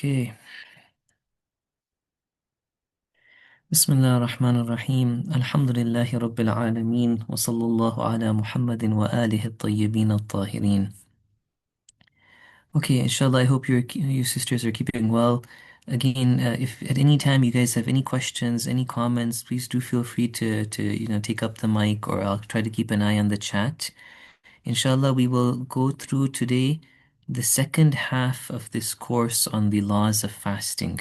Okay. بسم الله الرحمن الرحيم الحمد لله رب العالمين وصلى الله على محمد وآله الطيبين الطاهرين. Okay, inshallah, I hope you sisters are keeping well. Again, if at any time you guys have any questions, any comments, please do feel free to take up the mic, or I'll try to keep an eye on the chat. Inshallah, we will go through today the second half of this course on the laws of fasting.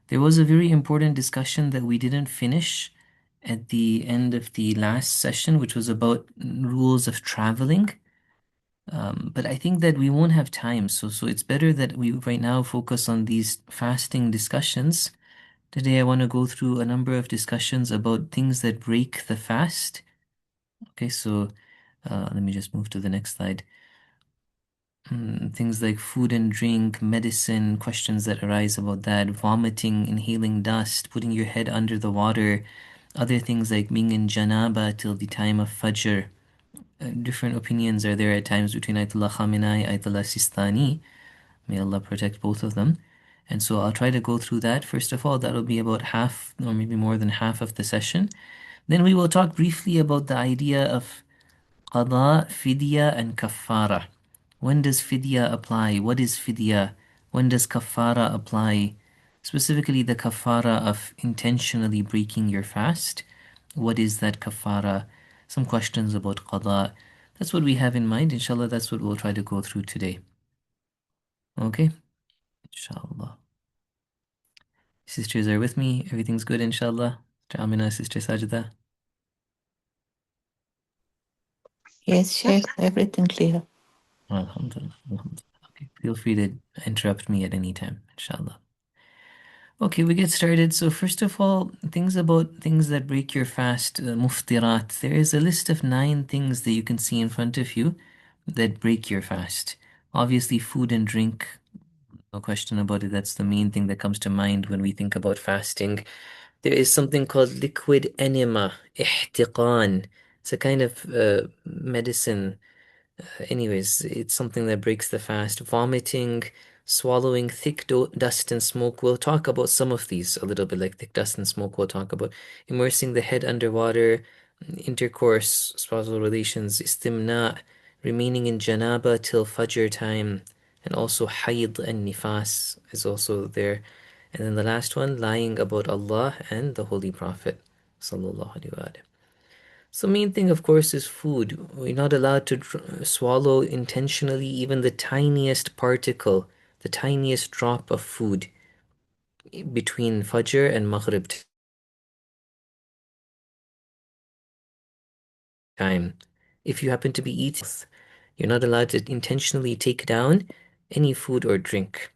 There was a very important discussion that we didn't finish at the end of the last session, which was about rules of traveling. But I think that we won't have time, so it's better that we right now focus on these fasting discussions. Today, I want to go through a number of discussions about things that break the fast. Okay, so let me just move to the next slide. Things like food and drink, medicine, questions that arise about that, vomiting, inhaling dust, putting your head under the water, other things like being in janaba till the time of Fajr. Different opinions are there at times between Ayatollah Khamenei, Ayatollah Sistani. May Allah protect both of them. And so I'll try to go through that. First of all, that'll be about half or maybe more than half of the session. Then we will talk briefly about the idea of qada, fidya, and kaffara. When does fidya apply? What is fidya? When does kaffara apply? Specifically, the kaffara of intentionally breaking your fast. What is that kaffara? Some questions about qada. That's what we have in mind. Inshallah, that's what we'll try to go through today. Okay? Inshallah. Sisters are with me. Everything's good, inshallah. Sister Amina, Sister Sajida. Yes, Sheikh, everything clear. Alhamdulillah. Alhamdulillah. Okay. Feel free to interrupt me at any time, inshallah. Okay, we get started. So first of all, things that break your fast, muftirat. There is a list of 9 things that you can see in front of you that break your fast. Obviously, food and drink, no question about it. That's the main thing that comes to mind when we think about fasting. There is something called liquid enema, ihtiqan. It's a kind of medicine. Anyways, it's something that breaks the fast. Vomiting, swallowing thick dust and smoke. We'll talk about some of these a little bit, like thick dust and smoke. We'll talk about immersing the head underwater, intercourse, spousal relations, istimna, remaining in janaba till fajr time, and also hayd and nifas is also there. And then the last one, lying about Allah and the Holy Prophet. Sallallahu Alaihi Wasallam. So main thing, of course, is food. We're not allowed to swallow intentionally even the tiniest particle, the tiniest drop of food between Fajr and Maghrib time. If you happen to be eating, you're not allowed to intentionally take down any food or drink.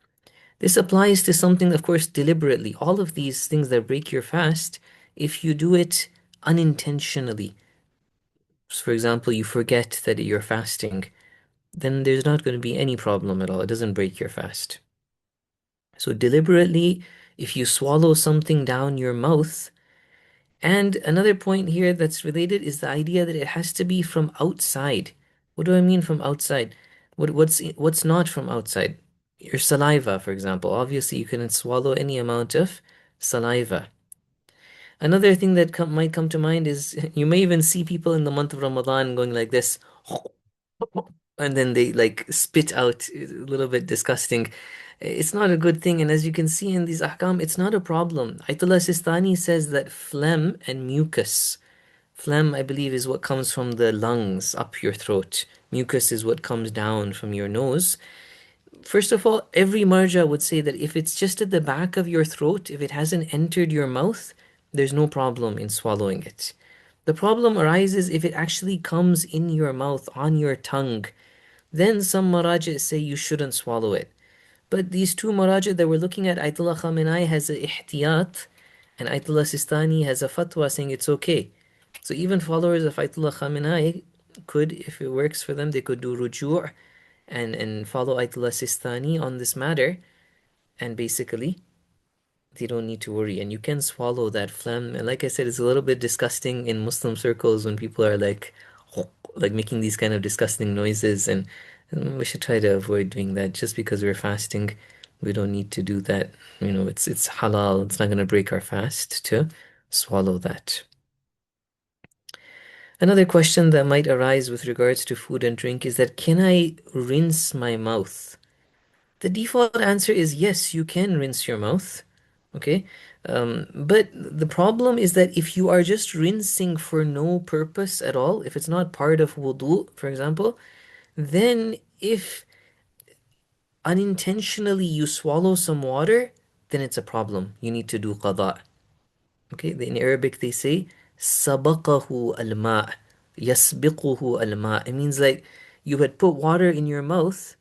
This applies to something, of course, deliberately. All of these things that break your fast, if you do it unintentionally, for example, you forget that you're fasting, then there's not going to be any problem at all. It doesn't break your fast. So deliberately, if you swallow something down your mouth, and another point here that's related is the idea that it has to be from outside. What do I mean from outside? What's not from outside? Your saliva, for example. Obviously, you couldn't swallow any amount of saliva. Another thing that might come to mind is you may even see people in the month of Ramadan going like this. And then they like spit out a little bit disgusting. It's not a good thing, and as you can see in these ahkam, it's not a problem. Ayatollah Sistani says that phlegm and mucus, phlegm, I believe, is what comes from the lungs up your throat. Mucus is what comes down from your nose. First of all, every marja would say that if it's just at the back of your throat, if it hasn't entered your mouth, there's no problem in swallowing it. The problem arises if it actually comes in your mouth, on your tongue. Then some maraji say you shouldn't swallow it. But these two maraji that we're looking at, Ayatollah Khamenei has a ihtiyat, and Ayatollah Sistani has a fatwa saying it's okay. So even followers of Ayatollah Khamenei could, if it works for them, they could do ruju' and follow Ayatollah Sistani on this matter, and basically they don't need to worry. And you can swallow that phlegm. And like I said, it's a little bit disgusting in Muslim circles when people are like making these kind of disgusting noises, and we should try to avoid doing that just because we're fasting. We don't need to do that. It's halal. It's not going to break our fast to swallow that. Another question that might arise with regards to food and drink is that can I rinse my mouth? The default answer is yes, you can rinse your mouth. Okay. But the problem is that if you are just rinsing for no purpose at all, if it's not part of wudu, for example, then if unintentionally you swallow some water, then it's a problem. You need to do qada. Okay, in Arabic they say sabaqahu al-ma' yasbiquhu al-ma'. It means like you had put water in your mouth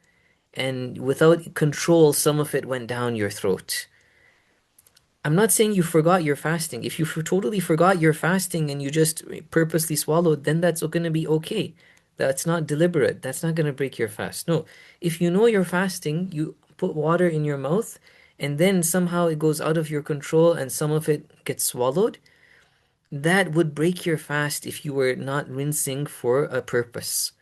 and without control some of it went down your throat. I'm not saying you forgot your fasting. If you totally forgot your fasting and you just purposely swallowed, then that's going to be okay. That's not deliberate. That's not going to break your fast. No. If you know you're fasting, you put water in your mouth and then somehow it goes out of your control and some of it gets swallowed, that would break your fast if you were not rinsing for a purpose.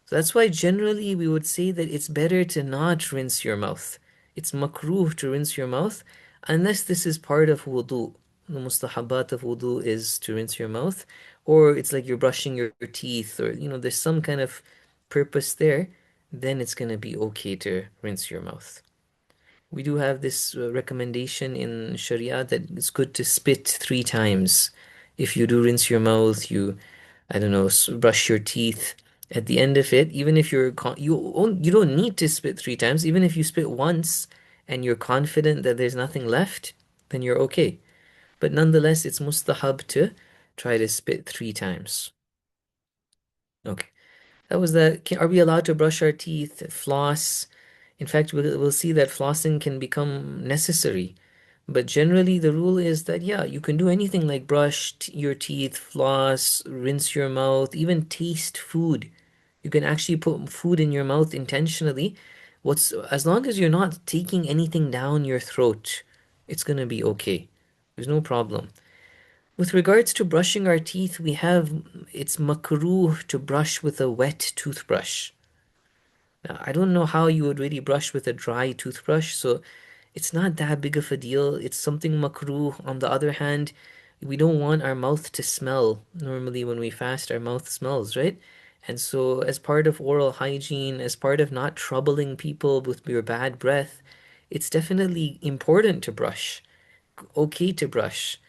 So that's why generally we would say that it's better to not rinse your mouth. It's makruh to rinse your mouth unless this is part of wudu. The mustahabat of wudu is to rinse your mouth, or it's like you're brushing your teeth, or there's some kind of purpose there, then it's gonna be okay to rinse your mouth. We do have this recommendation in Sharia that it's good to spit 3 times. If you do rinse your mouth, I don't know, brush your teeth. At the end of it, even if you don't need to spit 3 times. Even if you spit once and you're confident that there's nothing left, then you're okay. But nonetheless, it's mustahab to try to spit 3 times. Okay. That was that. Are we allowed to brush our teeth, floss? In fact, we'll see that flossing can become necessary. But generally, the rule is that, yeah, you can do anything like brush your teeth, floss, rinse your mouth, even taste food. You can actually put food in your mouth intentionally. As long as you're not taking anything down your throat, it's gonna be okay. There's no problem. With regards to brushing our teeth, it's makruh to brush with a wet toothbrush. Now, I don't know how you would really brush with a dry toothbrush, so it's not that big of a deal. It's something makruh. On the other hand, we don't want our mouth to smell. Normally, when we fast, our mouth smells, right? And so, as part of oral hygiene, as part of not troubling people with your bad breath, it's definitely important to brush. Okay to brush.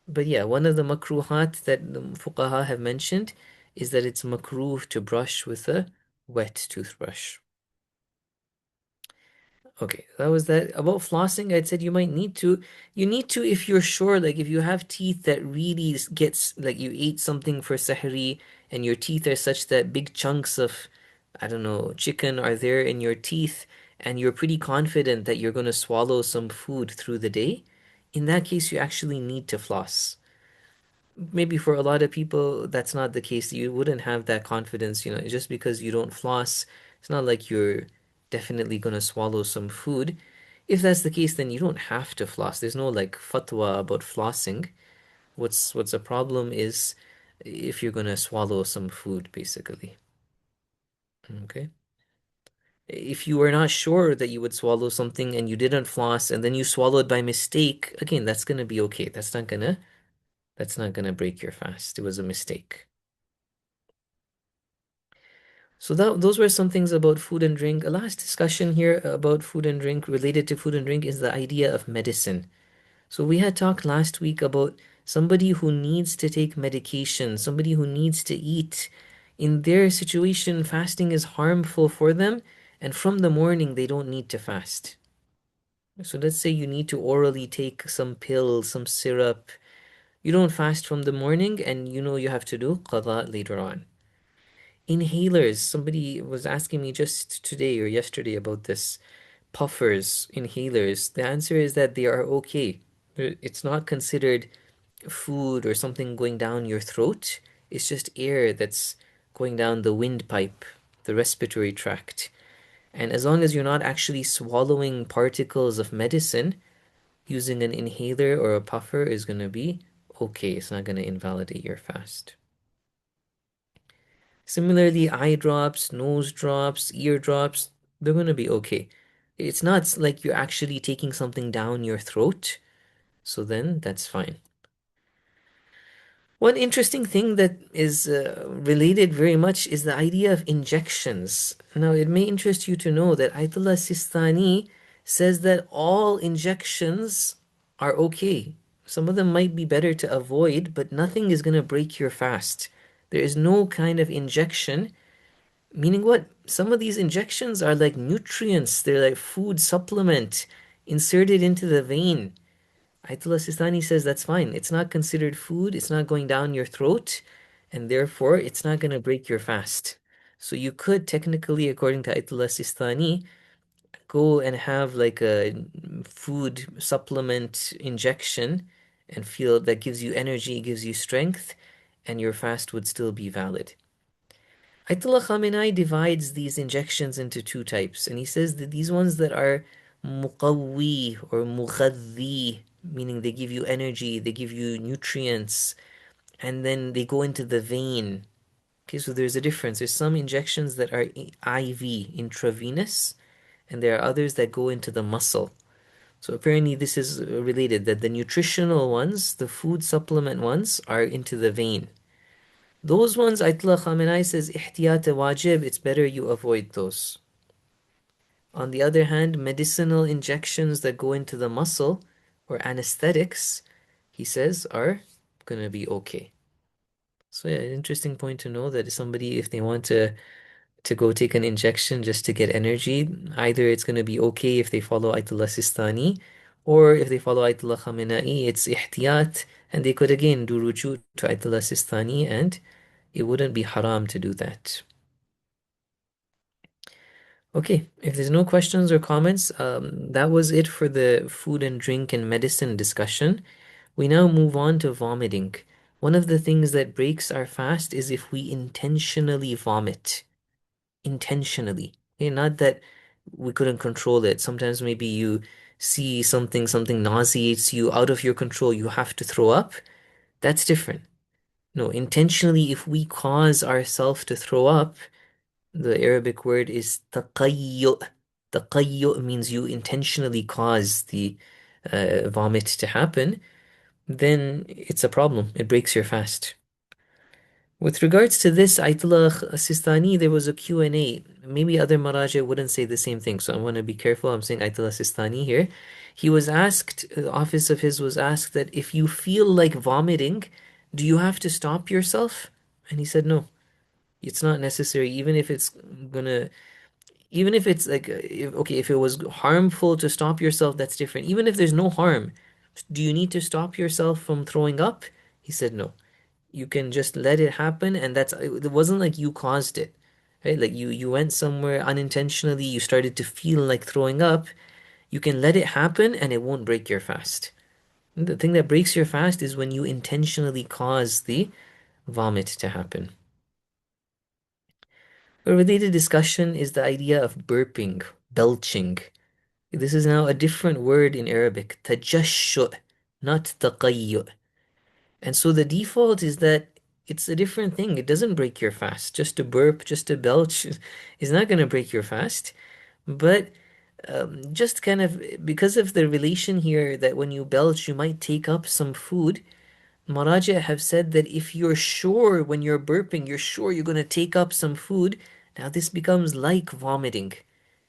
But yeah, one of the makruhat that the fuqaha have mentioned is that it's makruh to brush with a wet toothbrush. Okay, that was that. About flossing, I'd said you might need to. You need to if you're sure, like if you have teeth that really gets, like you ate something for sahri and your teeth are such that big chunks of, I don't know, chicken are there in your teeth and you're pretty confident that you're going to swallow some food through the day. In that case, you actually need to floss. Maybe for a lot of people, that's not the case. You wouldn't have that confidence, just because you don't floss. It's not like you're definitely gonna swallow some food. If that's the case, then you don't have to floss. There's no like fatwa about flossing. What's a problem is if you're gonna swallow some food, basically. Okay. If you were not sure that you would swallow something and you didn't floss and then you swallowed by mistake, again, that's gonna be okay. That's not gonna break your fast. It was a mistake. So those were some things about food and drink. A last discussion here about food and drink related to food and drink is the idea of medicine. So we had talked last week about somebody who needs to take medication, somebody who needs to eat. In their situation, fasting is harmful for them, and from the morning they don't need to fast. So let's say you need to orally take some pills, some syrup. You don't fast from the morning, and you know you have to do qada later on. Inhalers. Somebody was asking me just today or yesterday about this. Puffers, inhalers. The answer is that they are okay. It's not considered food or something going down your throat. It's just air that's going down the windpipe, the respiratory tract. And as long as you're not actually swallowing particles of medicine, using an inhaler or a puffer is going to be okay. It's not going to invalidate your fast. Similarly, eye drops, nose drops, ear drops, they're going to be okay. It's not like you're actually taking something down your throat, so then that's fine. One interesting thing that is related very much is the idea of injections. Now, it may interest you to know that Ayatollah Sistani says that all injections are okay. Some of them might be better to avoid, but nothing is going to break your fast. There is no kind of injection, meaning what? Some of these injections are like nutrients, they're like food supplement inserted into the vein. Ayatollah Sistani says that's fine. It's not considered food, it's not going down your throat, and therefore it's not going to break your fast. So you could technically, according to Ayatollah Sistani, go and have like a food supplement injection and feel that gives you energy, gives you strength, and your fast would still be valid. Ayatollah Khamenei divides these injections into two types, and he says that these ones that are muqawwi or mughadhi, meaning they give you energy, they give you nutrients, and then they go into the vein. Okay, so there's a difference. There's some injections that are IV, intravenous, and there are others that go into the muscle. So apparently this is related, that the nutritional ones, the food supplement ones, are into the vein. Those ones, Ayatollah Khamenei says, ihtiyat wajib, it's better you avoid those. On the other hand, medicinal injections that go into the muscle or anesthetics, he says, are gonna be okay. So yeah, interesting point to know that somebody, if they want to go take an injection just to get energy, either it's gonna be okay if they follow Ayatollah Sistani, or if they follow Ayatollah Khamenei, it's ihtiyat, and they could again do ruju to Ayatollah Sistani, and it wouldn't be haram to do that. Okay, if there's no questions or comments, that was it for the food and drink and medicine discussion. We now move on to vomiting. One of the things that breaks our fast is if we intentionally vomit. Intentionally. Okay, not that we couldn't control it. Sometimes maybe you see something nauseates you out of your control, you have to throw up. That's different. No, intentionally, if we cause ourselves to throw up, the Arabic word is taqayyu'. Taqayyu' means you intentionally cause the vomit to happen, then it's a problem. It breaks your fast. With regards to this, Ayatollah Sistani, there was a Q&A. Maybe other Maraja wouldn't say the same thing, so I want to be careful. I'm saying Ayatollah Sistani here. He was asked, the office of his was asked that if you feel like vomiting, do you have to stop yourself? And he said no. It's not necessary, even if it's gonna even if it's like if it was harmful to stop yourself, that's different. Even if there's no harm, do you need to stop yourself from throwing up? He said no. You can just let it happen, and it wasn't like you caused it, right? Like you went somewhere unintentionally, you started to feel like throwing up. You can let it happen and it won't break your fast. The thing that breaks your fast is when you intentionally cause the vomit to happen. A related discussion is the idea of burping, belching. This is now a different word in Arabic, tajashshu', not taqayyu'. And so the default is that it's a different thing. It doesn't break your fast. Just to burp, just to belch is not going to break your fast. But just kind of because of the relation here that when you belch, you might take up some food. Maraja have said that if you're sure when you're burping, you're sure you're going to take up some food, now this becomes like vomiting.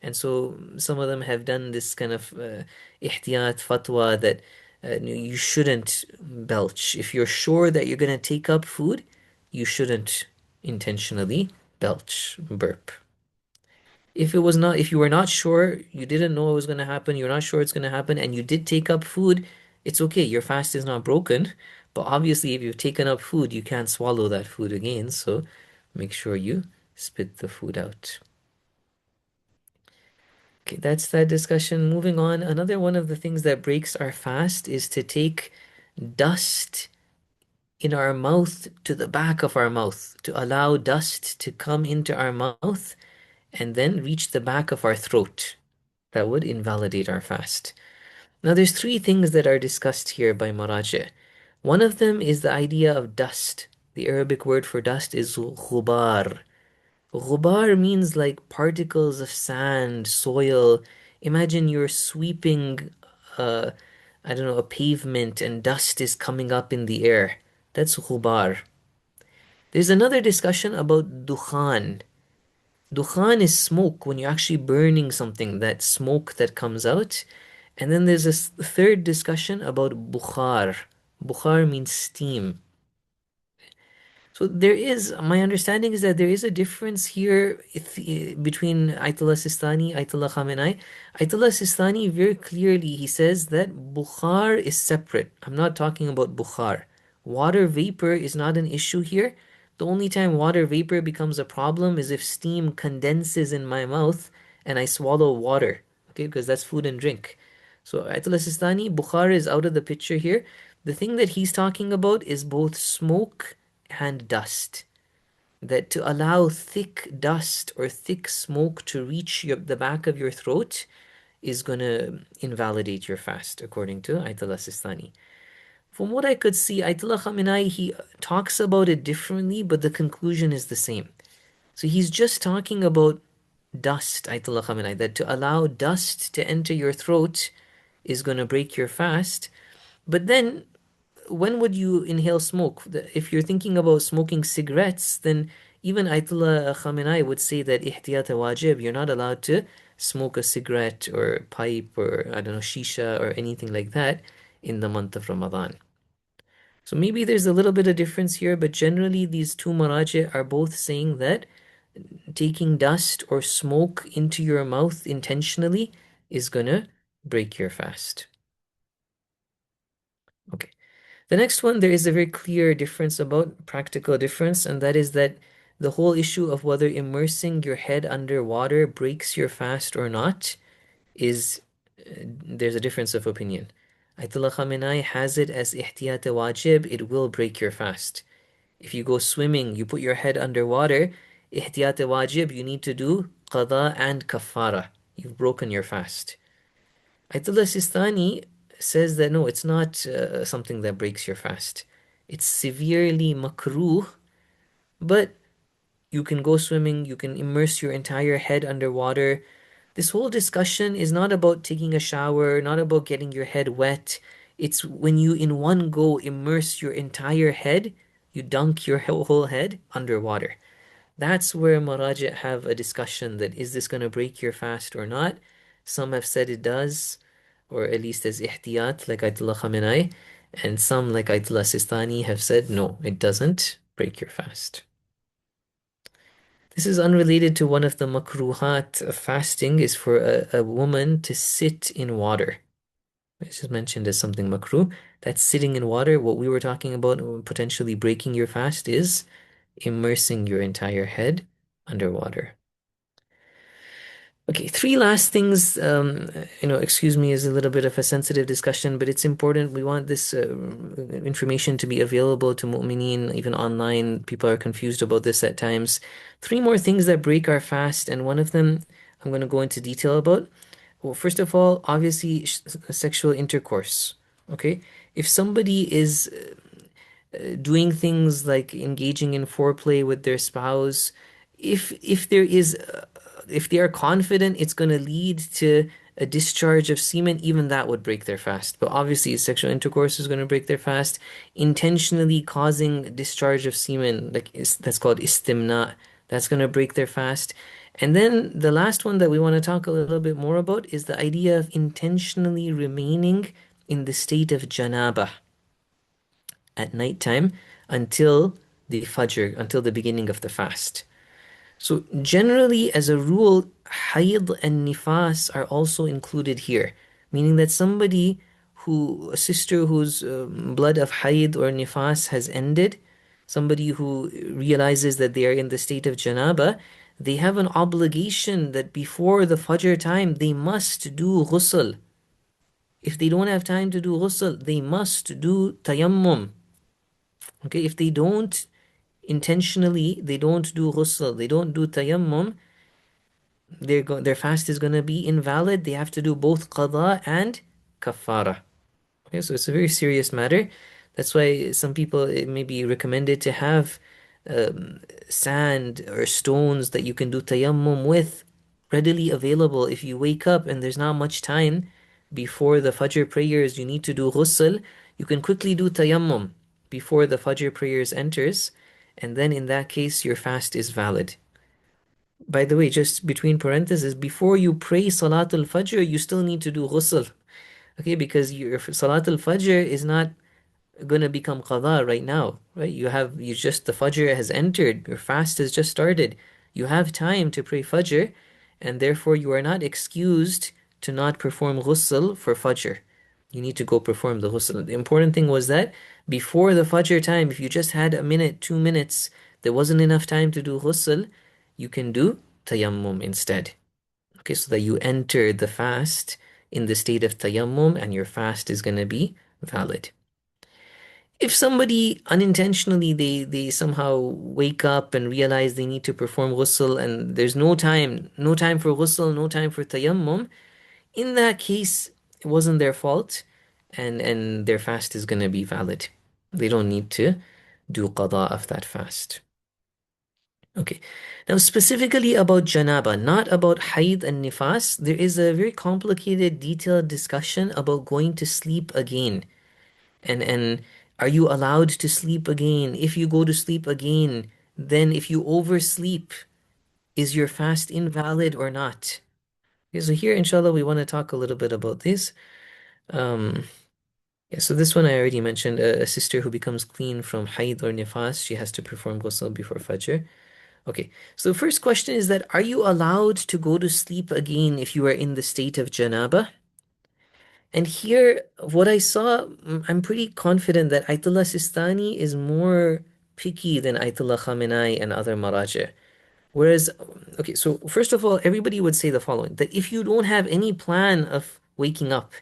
And so some of them have done this kind of ihtiyat fatwa that no, you shouldn't belch. If you're sure that you're going to take up food, you shouldn't intentionally belch, burp. If you were not sure, you didn't know it was going to happen, you're not sure it's going to happen, and you did take up food, it's okay. Your fast is not broken. But obviously, if you've taken up food, you can't swallow that food again. So make sure you spit the food out. Okay, that's that discussion. Moving on, another one of the things that breaks our fast is to take dust in our mouth to the back of our mouth, to allow dust to come into our mouth and then reach the back of our throat. That would invalidate our fast. Now, there's three things that are discussed here by Maraji. One of them is the idea of dust. The Arabic word for dust is ghubar. Ghubar means like particles of sand, soil. Imagine you're sweeping, uh, I don't know, a pavement and dust is coming up in the air. That's ghubar. There's another discussion about dukhan. Dukhan is smoke when you're actually burning something, that smoke that comes out. And then there's this third discussion about bukhar. Bukhar means steam. So there is, my understanding is that there is a difference here between Ayatollah Sistani, Ayatollah Khamenei. Ayatollah Sistani very clearly he says that Bukhar is separate. I'm not talking about Bukhar. Water vapor is not an issue here. The only time water vapor becomes a problem is if steam condenses in my mouth and I swallow water, okay, because that's food and drink. So Ayatollah Sistani, Bukhar is out of the picture here. The thing that he's talking about is both smoke and dust. That to allow thick dust or thick smoke to reach the back of your throat is going to invalidate your fast, according to Ayatollah Sistani. From what I could see, Ayatollah Khamenei, he talks about it differently, but the conclusion is the same. So he's just talking about dust, Ayatollah Khamenei, that to allow dust to enter your throat is going to break your fast. But then when would you inhale smoke? If you're thinking about smoking cigarettes, then even Ayatollah Khamenei would say that ihtiyat wajib, you're not allowed to smoke a cigarette or pipe or I don't know, shisha or anything like that in the month of Ramadan. So maybe there's a little bit of difference here, but generally these two maraji are both saying that taking dust or smoke into your mouth intentionally is gonna break your fast. Okay. The next one, there is a very clear difference about practical difference, and that is that the whole issue of whether immersing your head under water breaks your fast or not is there's a difference of opinion. Ayatollah Khamenei has it as ihtiyat wajib, it will break your fast. If you go swimming, you put your head underwater, ihtiyat wajib, you need to do qada and kafara. You've broken your fast. Ayatollah Sistani says that no, it's not something that breaks your fast. It's severely makruh, but you can go swimming, you can immerse your entire head underwater. This whole discussion is not about taking a shower, not about getting your head wet. It's when you in one go immerse your entire head, you dunk your whole head underwater. That's where Maraji have a discussion that is this going to break your fast or not? Some have said it does, or at least as ihtiyat, like Ayatollah Khamenei, and some, like Ayatollah Sistani, have said no, it doesn't break your fast. This is unrelated to one of the makruhat of fasting, is for a woman to sit in water. It's just mentioned as something makruh. That's sitting in water. What we were talking about potentially breaking your fast is immersing your entire head underwater. Okay, three last things. Excuse me, is a little bit of a sensitive discussion, but it's important. We want this information to be available to mu'mineen, even online. People are confused about this at times. Three more things that break our fast, and one of them I'm going to go into detail about. Well, first of all, obviously, sexual intercourse. Okay, if somebody is doing things like engaging in foreplay with their spouse, if there is if they are confident it's going to lead to a discharge of semen, even that would break their fast. But obviously, sexual intercourse is going to break their fast. Intentionally causing discharge of semen, that's called istimna, that's going to break their fast. And then the last one that we want to talk a little bit more about is the idea of intentionally remaining in the state of janabah at nighttime until the Fajr, until the beginning of the fast. So generally, as a rule, hayd and nifas are also included here, meaning that a sister whose blood of hayd or nifas has ended, somebody who realizes that they are in the state of janaba, they have an obligation that before the Fajr time, they must do ghusl. If they don't have time to do ghusl, they must do tayammum. Okay, if they don't intentionally, they don't do ghusl, they don't do tayammum, their fast is going to be invalid. They have to do both qada and kafara. Okay, so it's a very serious matter. That's why some people, it may be recommended to have sand or stones that you can do tayammum with readily available. If you wake up and there's not much time before the Fajr prayers, you need to do ghusl, you can quickly do tayammum before the Fajr prayers enters, and then in that case, your fast is valid. By the way, just between parentheses, before you pray Salatul Fajr, you still need to do ghusl, okay? Because your Salatul Fajr is not going to become qada right now, right? You just, the Fajr has entered, your fast has just started. You have time to pray Fajr, and therefore you are not excused to not perform ghusl for Fajr. You need to go perform the ghusl. The important thing was that before the Fajr time, if you just had a minute, 2 minutes, there wasn't enough time to do ghusl, you can do tayammum instead. Okay, so that you enter the fast in the state of tayammum and your fast is going to be valid. If somebody unintentionally they somehow wake up and realize they need to perform ghusl and there's no time for ghusl, no time for tayammum, in that case, it wasn't their fault and their fast is going to be valid. They don't need to do qada of that fast. Okay. Now, specifically about janaba, not about haid and nifas, there is a very complicated, detailed discussion about going to sleep again. And are you allowed to sleep again? If you go to sleep again, then if you oversleep, is your fast invalid or not? Okay, so here, inshallah, we want to talk a little bit about this. Um, yeah, so this one I already mentioned, a sister who becomes clean from haid or nifas, she has to perform ghusl before fajr. Okay, so the first question is that are you allowed to go to sleep again if you are in the state of janaba? And here, what I saw, I'm pretty confident that Ayatollah Sistani is more picky than Ayatollah Khamenei and other Maraja. Whereas, okay, so first of all, everybody would say the following, that if you don't have any plan of waking up,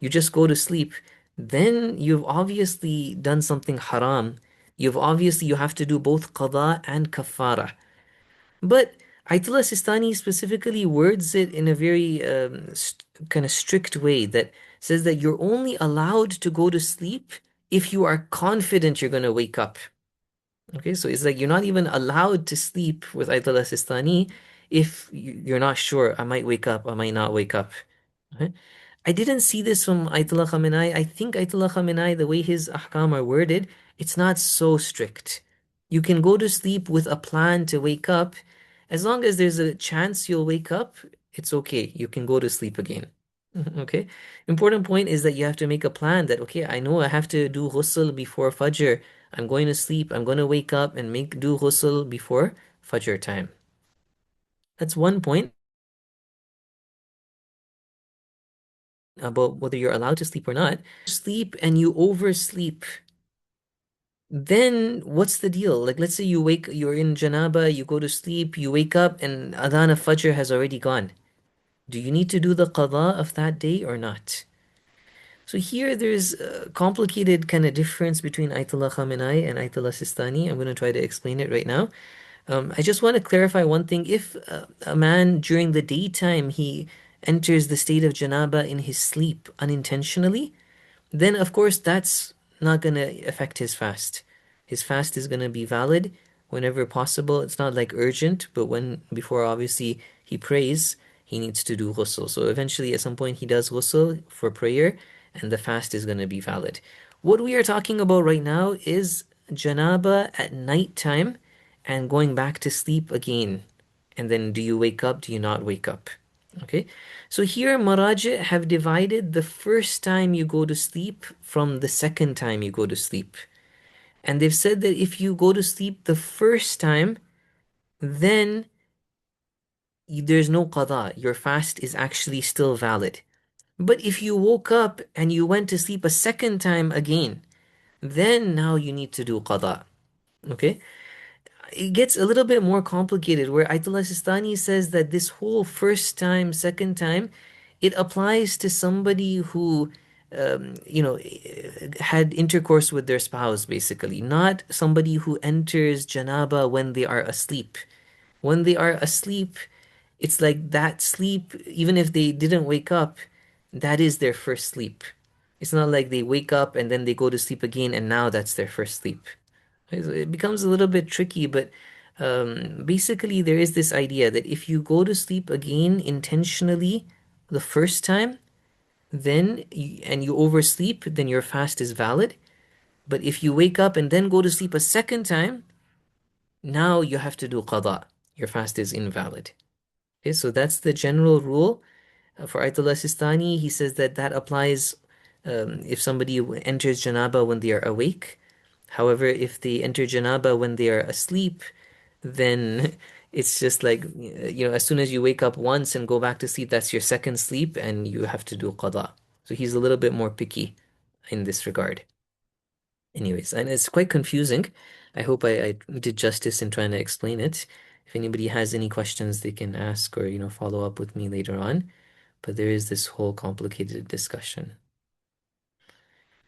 you just go to sleep, then you've obviously done something haram. You have to do both qada and kafara. But Ayatollah Sistani specifically words it in a very kind of strict way that says that you're only allowed to go to sleep if you are confident you're going to wake up. Okay, so it's like you're not even allowed to sleep with Ayatollah Sistani if you're not sure, I might wake up, I might not wake up. Okay? I didn't see this from Ayatollah Khamenei. I think Ayatollah Khamenei, the way his ahkam are worded, it's not so strict. You can go to sleep with a plan to wake up. As long as there's a chance you'll wake up, it's okay. You can go to sleep again. Okay. Important point is that you have to make a plan that, okay, I know I have to do ghusl before Fajr. I'm going to sleep. I'm going to wake up and do ghusl before Fajr time. That's one point about whether you're allowed to sleep or not. Sleep and you oversleep, then what's the deal? Like, let's say you're in janaba, you go to sleep, you wake up, and adhan of fajr has already gone. Do you need to do the qada of that day or not? So here there's a complicated kind of difference between Ayatollah Khamenei and Ayatollah Sistani. I'm going to try to explain it right now. I just want to clarify one thing. If a man during the daytime he enters the state of janaba in his sleep unintentionally, then of course that's not going to affect his fast. His fast is going to be valid whenever possible. It's not like urgent, but when before obviously he prays, he needs to do ghusl. So eventually at some point he does ghusl for prayer and the fast is going to be valid. What we are talking about right now is janaba at night time and going back to sleep again. And then do you wake up? Do you not wake up? Okay, so here Maraji have divided the first time you go to sleep from the second time you go to sleep. And they've said that if you go to sleep the first time, then there's no qada. Your fast is actually still valid. But if you woke up and you went to sleep a second time again, then now you need to do qada. Okay? It gets a little bit more complicated where Ayatollah Sistani says that this whole first time, second time, it applies to somebody who, had intercourse with their spouse, basically, not somebody who enters janaba when they are asleep. When they are asleep, it's like that sleep, even if they didn't wake up, that is their first sleep. It's not like they wake up and then they go to sleep again and now that's their first sleep. So it becomes a little bit tricky, but Basically, there is this idea that if you go to sleep again intentionally the first time, and you oversleep, then your fast is valid. But if you wake up and then go to sleep a second time, now you have to do qada. Your fast is invalid. Okay, so that's the general rule. For Ayatollah Sistani, he says that that applies if somebody enters janaba when they are awake. However, if they enter janaba when they are asleep, then it's just like, as soon as you wake up once and go back to sleep, that's your second sleep and you have to do qada. So he's a little bit more picky in this regard. Anyways, and it's quite confusing. I hope I did justice in trying to explain it. If anybody has any questions, they can ask or, follow up with me later on. But there is this whole complicated discussion.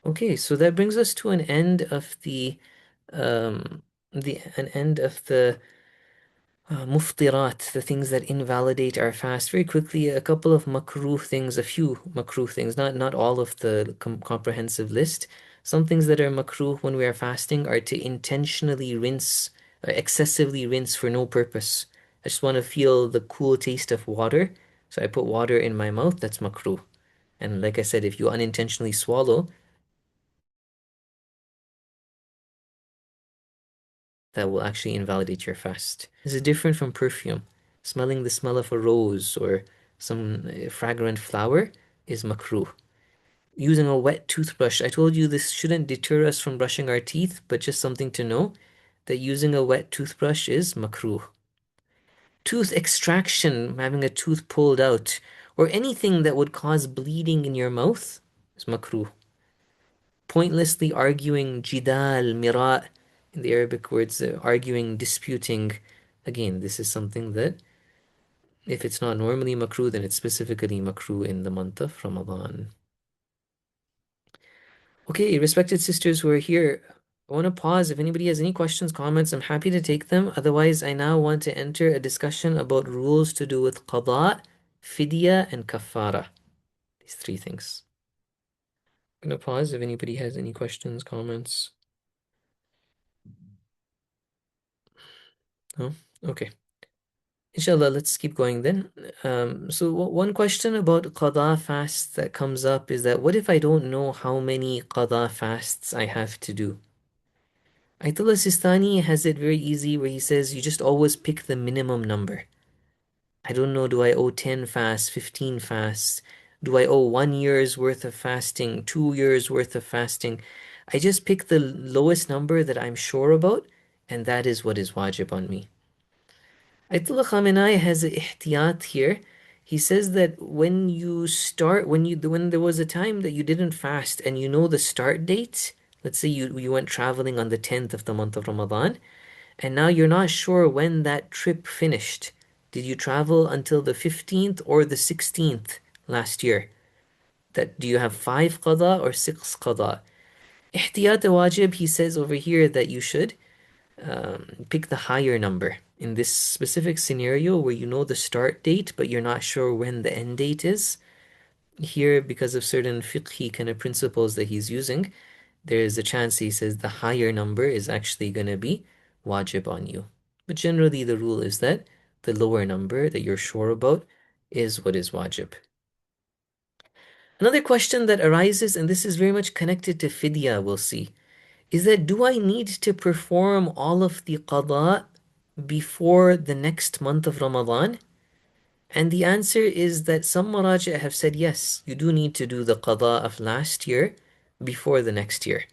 Okay, so that brings us to an end of the muftirat, the things that invalidate our fast. Very quickly, a couple of makruh things, a few makruh things, not all of the comprehensive list. Some things that are makruh when we are fasting are to intentionally rinse or excessively rinse for no purpose. I just want to feel the cool taste of water, so I put water in my mouth. That's makruh. And like I said, if you unintentionally swallow, that will actually invalidate your fast. This is different from perfume. Smelling the smell of a rose or some fragrant flower is makruh. Using a wet toothbrush, I told you this shouldn't deter us from brushing our teeth, but just something to know that using a wet toothbrush is makruh. Tooth extraction, having a tooth pulled out, or anything that would cause bleeding in your mouth is makruh. Pointlessly arguing jidal, mira, in the Arabic words, arguing, disputing. Again, this is something that, if it's not normally makruh, then it's specifically makruh in the month of Ramadan. Okay, respected sisters who are here, I want to pause. If anybody has any questions, comments, I'm happy to take them. Otherwise, I now want to enter a discussion about rules to do with qada, fidya, and kafara. These three things. I'm going to pause if anybody has any questions, comments. No? Okay. Inshallah, let's keep going then. So one question about qada fasts that comes up is that what if I don't know how many qada fasts I have to do? Ayatollah Sistani has it very easy where he says you just always pick the minimum number. I don't know, do I owe 10 fasts, 15 fasts? Do I owe 1 year's worth of fasting, 2 years worth of fasting? I just pick the lowest number that I'm sure about, and that is what is wajib on me. Ayatollah Khamenei has a ihtiyat here. He says that when there was a time that you didn't fast and you know the start date, let's say you went traveling on the 10th of the month of Ramadan, and now you're not sure when that trip finished. Did you travel until the 15th or the 16th last year? That do you have five qada or six qada? Ihtiyat wajib, he says over here that you should pick the higher number. In this specific scenario where you know the start date, but you're not sure when the end date is, here, because of certain fiqhi kind of principles that he's using, there is a chance he says the higher number is actually going to be wajib on you. But generally, the rule is that the lower number that you're sure about is what is wajib. Another question that arises, and this is very much connected to fidya, we'll see, is that do I need to perform all of the qada before the next month of Ramadan? And the answer is that some maraja have said yes, you do need to do the qada of last year before the next year.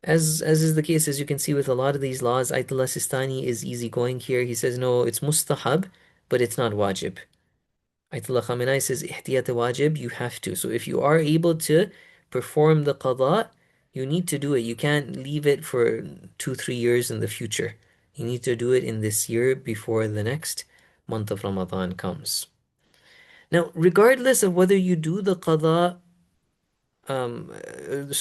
As is the case, as you can see with a lot of these laws, Ayatollah Sistani is easygoing here. He says, no, it's mustahab, but it's not wajib. Ayatollah Khamenei says, ihtiyat wajib, you have to. So if you are able to perform the qada, you need to do it. You can't leave it for 2, 3 years in the future. You need to do it in this year before the next month of Ramadan comes. Now, regardless of whether you do the qada,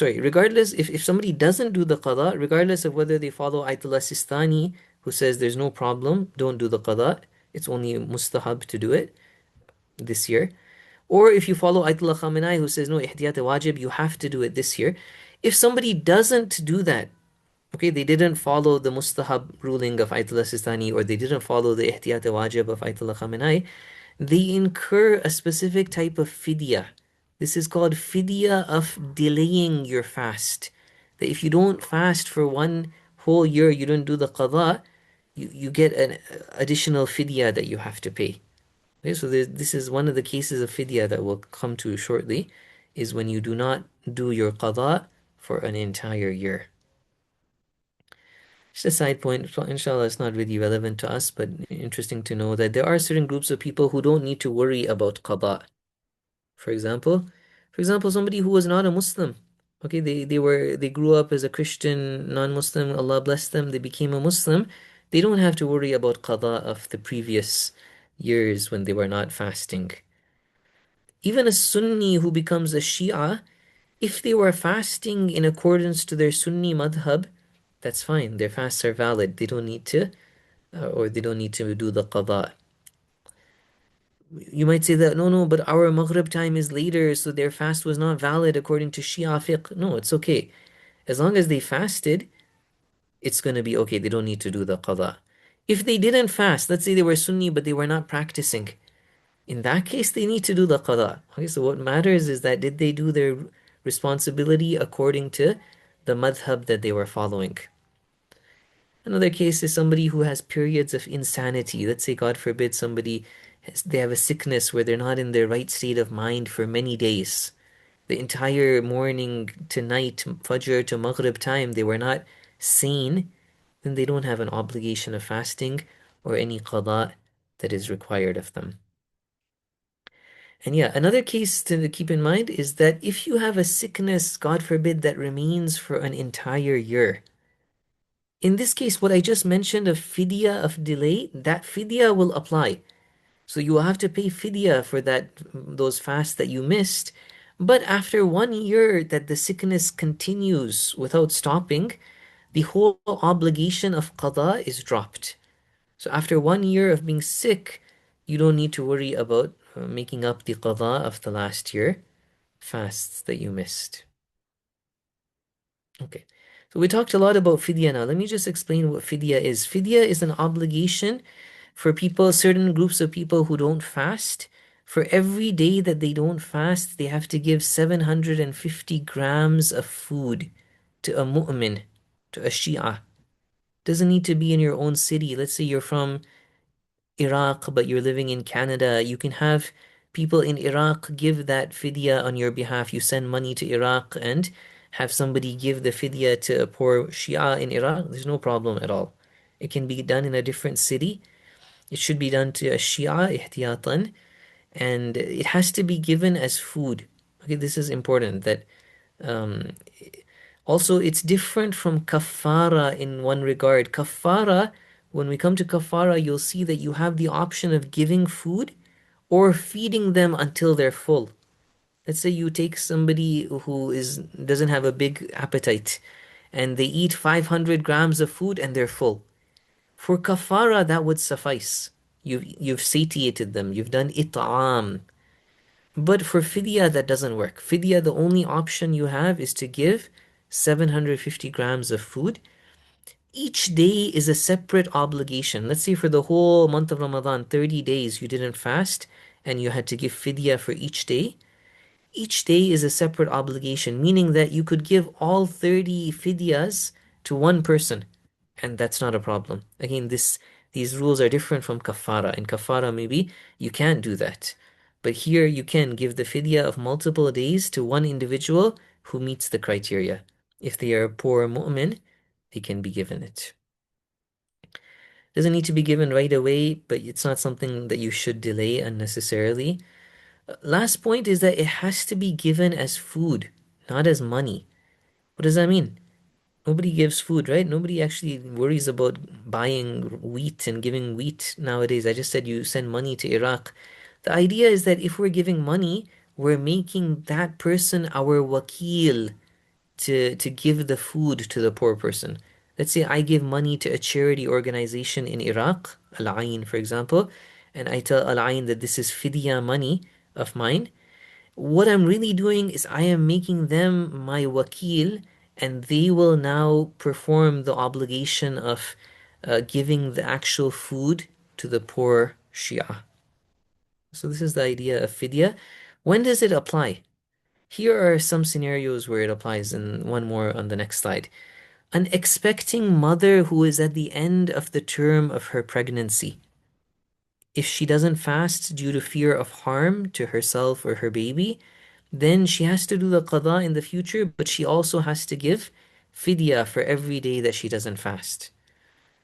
regardless if somebody doesn't do the qada, regardless of whether they follow Ayatollah Sistani, who says there's no problem, don't do the qada, it's only mustahab to do it this year. Or if you follow Ayatollah Khamenei, who says no, ihtiyat wajib, you have to do it this year. If somebody doesn't do that, Okay, they didn't follow the mustahab ruling of Ayatollah Sistani, or they didn't follow the ihtiyat wajib of Ayatollah Khamenei. They incur a specific type of fidya. This is called fidya of delaying your fast. That if you don't fast for one whole year, you don't do the qada, you get an additional fidya that you have to pay. Okay, so this is one of the cases of fidya that we'll come to shortly, is when you do not do your qada for an entire year. Just a side point, so inshallah, it's not really relevant to us, but interesting to know that there are certain groups of people who don't need to worry about qada. For example, somebody who was not a Muslim. Okay, they grew up as a Christian, non-Muslim, Allah bless them, they became a Muslim. They don't have to worry about qada of the previous years when they were not fasting. Even a Sunni who becomes a Shia, if they were fasting in accordance to their Sunni madhab, that's fine. Their fasts are valid. They don't need to, or they don't need to do the qada. You might say that, no, no, but our Maghrib time is later, so their fast was not valid according to Shia fiqh. No, it's okay. As long as they fasted, it's going to be okay. They don't need to do the qada. If they didn't fast, let's say they were Sunni, but they were not practicing, in that case, they need to do the qada. Okay, so what matters is that did they do their responsibility according to the madhab that they were following? Another case is somebody who has periods of insanity. Let's say, God forbid, they have a sickness where they're not in their right state of mind for many days. The entire morning to night, Fajr to Maghrib time, they were not sane, then they don't have an obligation of fasting or any qada that is required of them. And yeah, another case to keep in mind is that if you have a sickness, God forbid, that remains for an entire year, in this case, what I just mentioned of fidya of delay, that fidya will apply. So you will have to pay fidya for those fasts that you missed. But after 1 year that the sickness continues without stopping, the whole obligation of qada is dropped. So after 1 year of being sick, you don't need to worry about making up the qada of the last year fasts that you missed. Okay. So we talked a lot about fidya now. Let me just explain what fidya is. Fidya is an obligation for people, certain groups of people who don't fast. For every day that they don't fast, they have to give 750 grams of food to a mu'min, to a Shia. Doesn't need to be in your own city. Let's say you're from Iraq, but you're living in Canada. You can have people in Iraq give that fidya on your behalf. You send money to Iraq and have somebody give the fidya to a poor Shia in Iraq. There's no problem at all. It can be done in a different city. It should be done to a Shia ihtiyatan, and it has to be given as food. Okay, this is important that um, also it's different from kafara in one regard. Kafara, when we come to kafara, you'll see that you have the option of giving food or feeding them until they're full. Let's say you take somebody who doesn't have a big appetite and they eat 500 grams of food and they're full. For kafara, that would suffice. You've satiated them. You've done it'am. But for fidya, that doesn't work. Fidya, the only option you have is to give 750 grams of food. Each day is a separate obligation. Let's say for the whole month of Ramadan, 30 days, you didn't fast and you had to give fidya for each day. Each day is a separate obligation, meaning that you could give all 30 fidyas to one person, and that's not a problem. Again, these rules are different from kafara. In kafara, maybe you can't do that. But here you can give the fidya of multiple days to one individual who meets the criteria. If they are a poor mu'min, they can be given it. Doesn't need to be given right away, but it's not something that you should delay unnecessarily. Last point is that it has to be given as food, not as money. What does that mean? Nobody gives food, right? Nobody actually worries about buying wheat and giving wheat nowadays. I just said you send money to Iraq. The idea is that if we're giving money, we're making that person our wakil to give the food to the poor person. Let's say I give money to a charity organization in Iraq, Al Ain, for example, and I tell Al Ain that this is fidya money of mine. What I'm really doing is I am making them my wakil, and they will now perform the obligation of giving the actual food to the poor Shia. So this is the idea of fidya. When does it apply? Here are some scenarios where it applies, and one more on the next slide. An expecting mother who is at the end of the term of her pregnancy. If she doesn't fast due to fear of harm to herself or her baby, then she has to do the qada in the future, but she also has to give fidya for every day that she doesn't fast.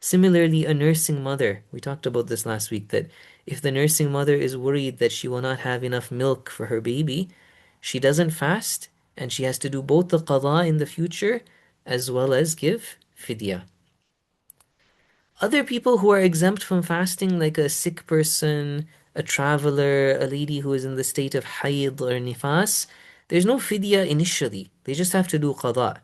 Similarly, a nursing mother, we talked about this last week, that if the nursing mother is worried that she will not have enough milk for her baby, she doesn't fast and she has to do both the qada in the future as well as give fidya. Other people who are exempt from fasting, like a sick person, a traveler, a lady who is in the state of hayd or nifas, there's no fidya initially. They just have to do qada.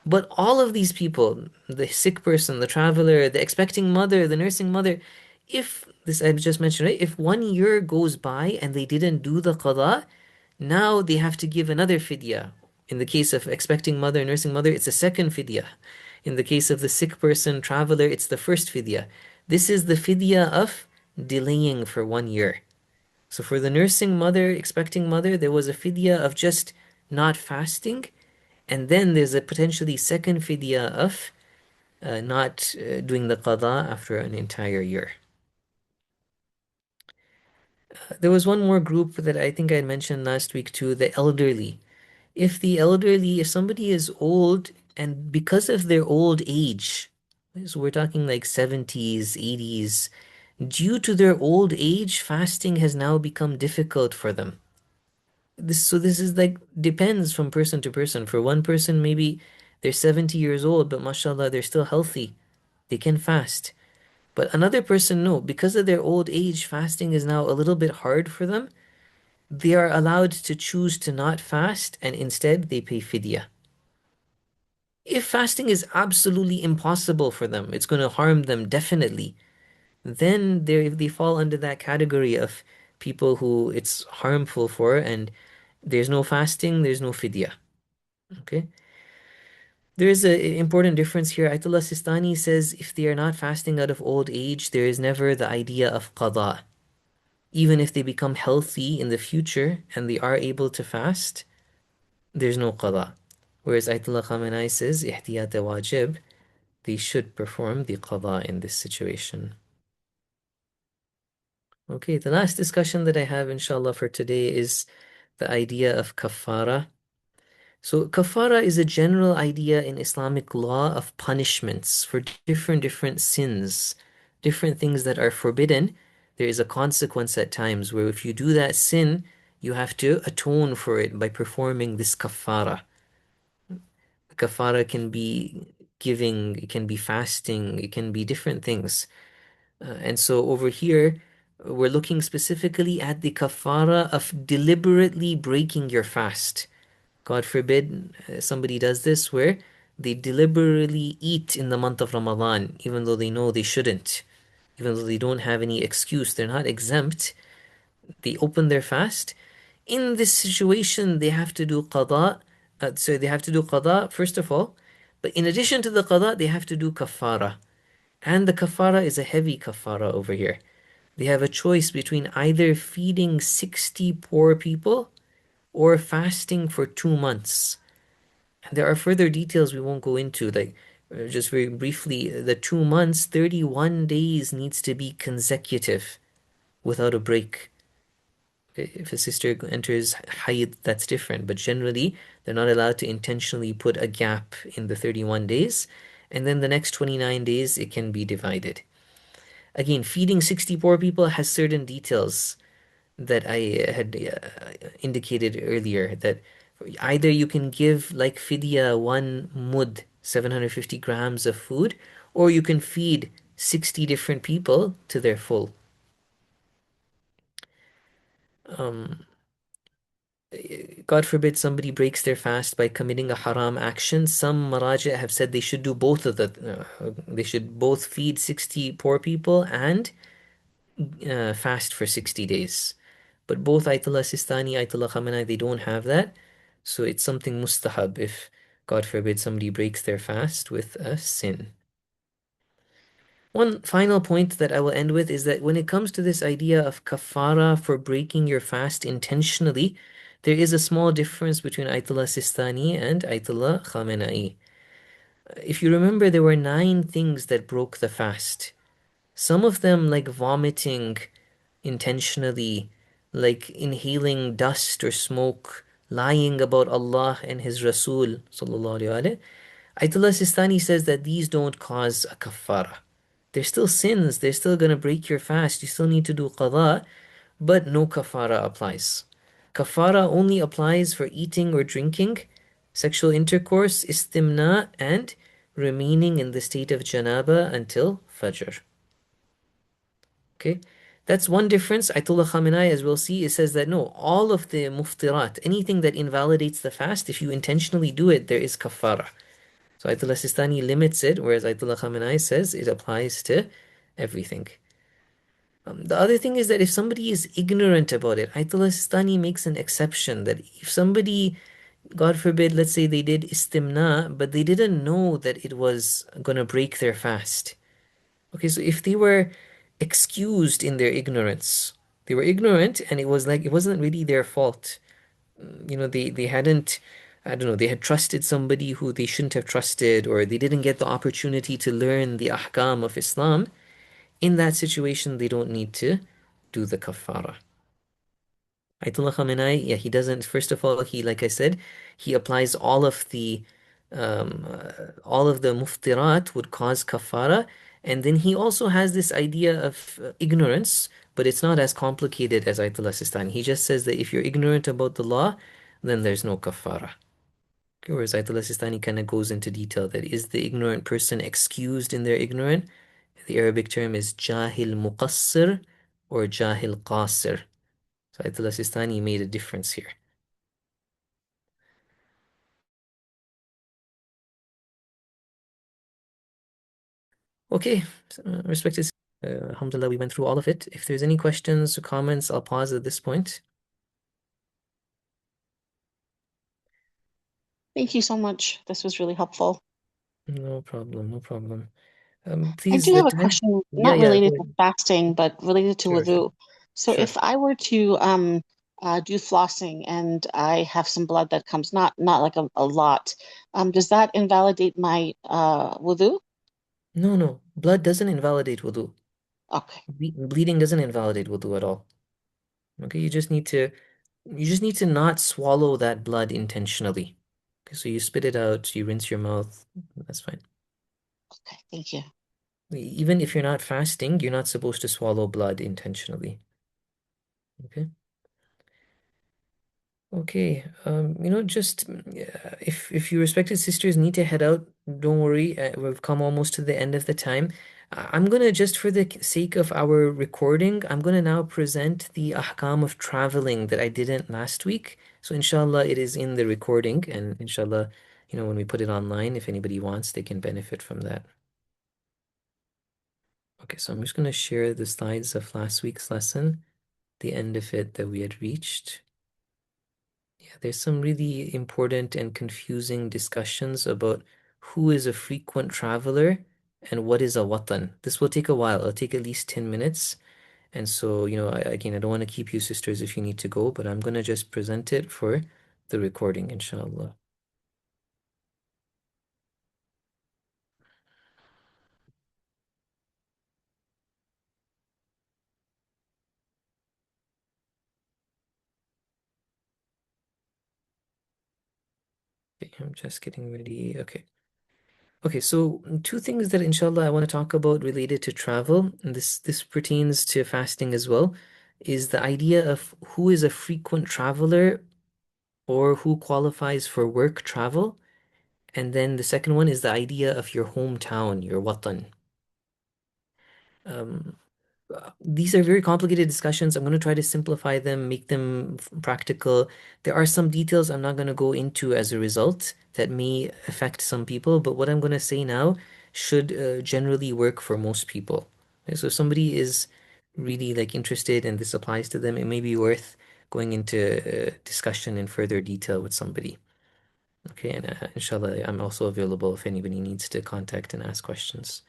But all of these people, the sick person, the traveler, the expecting mother, the nursing mother, if this I just mentioned, right? If 1 year goes by and they didn't do the qada, now they have to give another fidya. In the case of expecting mother, nursing mother, it's a second fidya. In the case of the sick person, traveler, it's the first fidya. This is the fidya of delaying for 1 year. So for the nursing mother, expecting mother, there was a fidya of just not fasting, and then there's a potentially second fidya of not doing the qada after an entire year. There was one more group that I think I mentioned last week too, the elderly. If somebody is old and because of their old age, so we're talking like 70s, 80s, due to their old age, fasting has now become difficult for them. So this is like depends from person to person. For one person, maybe they're 70 years old, but mashallah, they're still healthy. They can fast. But another person, no, because of their old age, fasting is now a little bit hard for them. They are allowed to choose to not fast and instead they pay fidya. If fasting is absolutely impossible for them, it's going to harm them definitely, then they fall under that category of people who it's harmful for, and there's no fasting, there's no fidya. Okay? There is an important difference here. Ayatollah Sistani says if they are not fasting out of old age, there is never the idea of qada. Even if they become healthy in the future and they are able to fast, there's no qada. Whereas Ayatollah Khamenei says, ihtiyat wajib, they should perform the qada in this situation. Okay, the last discussion that I have, inshallah, for today is the idea of kafara. So kafara is a general idea in Islamic law of punishments for different sins, different things that are forbidden. There is a consequence at times where if you do that sin, you have to atone for it by performing this kafara. Kafara can be giving, it can be fasting, it can be different things. And so over here, we're looking specifically at the kafara of deliberately breaking your fast. God forbid somebody does this where they deliberately eat in the month of Ramadan, even though they know they shouldn't, even though they don't have any excuse, they're not exempt, they open their fast. In this situation, they have to do qada. So they have to do qada, first of all. But in addition to the qada, they have to do kafara. And the kafara is a heavy kafara over here. They have a choice between either feeding 60 poor people or fasting for 2 months. And there are further details we won't go into, like just very briefly, the 2 months, 31 days needs to be consecutive without a break. If a sister enters Hayd, that's different, but generally they're not allowed to intentionally put a gap in the 31 days, and then the next 29 days it can be divided. Again, feeding 60 poor people has certain details that I had indicated earlier, that either you can give like fidya 1 mud, 750 grams of food, or you can feed 60 different people to their full. Um, God forbid somebody breaks their fast by committing a haram action. Some maraja have said they should do both of they should both feed 60 poor people and fast for 60 days. But both Ayatollah Sistani, Ayatollah Khamenei, they don't have that. So it's something mustahab. If God forbid somebody breaks their fast with a sin. One final point that I will end with is that when it comes to this idea of kafara for breaking your fast intentionally, there is a small difference between Ayatollah Sistani and Ayatollah Khamenei. If you remember, there were nine things that broke the fast. Some of them, like vomiting intentionally, like inhaling dust or smoke, lying about Allah and His Rasul, sallallahu alaihi wasallam. Ayatollah Sistani says that these don't cause a kafara. They're still sins, they're still going to break your fast, you still need to do qada, but no kafara applies. Kafara only applies for eating or drinking, sexual intercourse, istimna, and remaining in the state of janaba until fajr. Okay, that's one difference. Ayatollah Khamenei, as we'll see, it says that no, all of the muftirat, anything that invalidates the fast, if you intentionally do it, there is kafara. So Ayatollah Sistani limits it, whereas Ayatollah Khamenei says it applies to everything. The other thing is that if somebody is ignorant about it, Ayatollah Sistani makes an exception that if somebody, God forbid, let's say they did istimna, but they didn't know that it was going to break their fast. Okay, so if they were excused in their ignorance, they were ignorant and it was like it wasn't really their fault. They hadn't, I don't know, they had trusted somebody who they shouldn't have trusted, or they didn't get the opportunity to learn the ahkam of Islam. In that situation, they don't need to do the kafara. Ayatollah Khamenei, yeah, he doesn't. First of all, like I said, he applies all of the muftirat would cause kafara, and then he also has this idea of ignorance, but it's not as complicated as Ayatollah Sistani. He just says that if you're ignorant about the law, then there's no kafara. Okay, whereas Ayatollah Sistani kind of goes into detail that is the ignorant person excused in their ignorance? The Arabic term is jahil muqassir or jahil qasir. So Ayatollah Sistani made a difference here. Okay, so, respected, alhamdulillah, we went through all of it. If there's any questions or comments, I'll pause at this point. Thank you so much. This was really helpful. No problem, no problem. I Please, do the have a time. question, Yeah, not yeah, go related to ahead. fasting, but related to Sure, sure, wudu. So sure. if I were to do flossing and I have some blood that comes, not like a lot, does that invalidate my wudu? No, no, blood doesn't invalidate wudu. Okay, Bleeding doesn't invalidate wudu at all. Okay, you just need to not swallow that blood intentionally. Okay, so you spit it out, you rinse your mouth, that's fine. okay, thank you. Even if you're not fasting, you're not supposed to swallow blood intentionally. Okay. Okay. Just if you respected sisters need to head out, don't worry. We've come almost to the end of the time. I'm gonna just for the sake of our recording, I'm gonna now present the ahkam of traveling that I didn't last week. So inshallah, it is in the recording, and inshallah, when we put it online, if anybody wants, they can benefit from that. Okay, so I'm just gonna share the slides of last week's lesson, the end of it that we had reached. Yeah, there's some really important and confusing discussions about who is a frequent traveler and what is a watan. This will take a while. It'll take at least 10 minutes. And so, again, I don't want to keep you sisters if you need to go, but I'm going to just present it for the recording, inshallah. Okay, I'm just getting ready. Okay. Okay, so two things that inshallah I want to talk about related to travel, and this pertains to fasting as well, is the idea of who is a frequent traveler or who qualifies for work travel. And then the second one is the idea of your hometown, your watan. Um, these are very complicated discussions. I'm going to try to simplify them, make them practical. There are some details I'm not going to go into as a result that may affect some people, but what I'm going to say now should generally work for most people. Okay, so if somebody is really like interested and this applies to them, it may be worth going into discussion in further detail with somebody. Okay, and inshallah, I'm also available if anybody needs to contact and ask questions.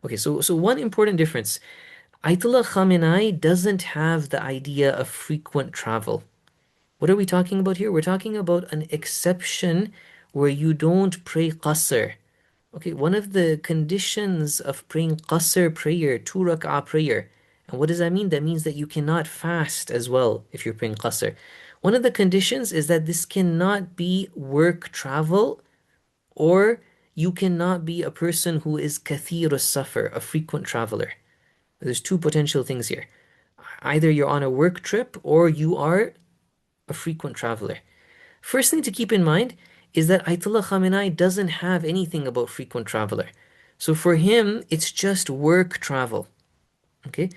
Okay, so one important difference. Ayatollah Khamenei doesn't have the idea of frequent travel. What are we talking about here? We're talking about an exception where you don't pray qasr. Okay, one of the conditions of praying qasr prayer, 2 rak'ah prayer, and what does that mean? That means that you cannot fast as well if you're praying qasr. One of the conditions is that this cannot be work travel, or you cannot be a person who is kathir safar, a frequent traveler. There's two potential things here. Either you're on a work trip or you are a frequent traveler. First thing to keep in mind is that Ayatollah Khamenei doesn't have anything about frequent traveler. So for him, it's just work travel. Okay?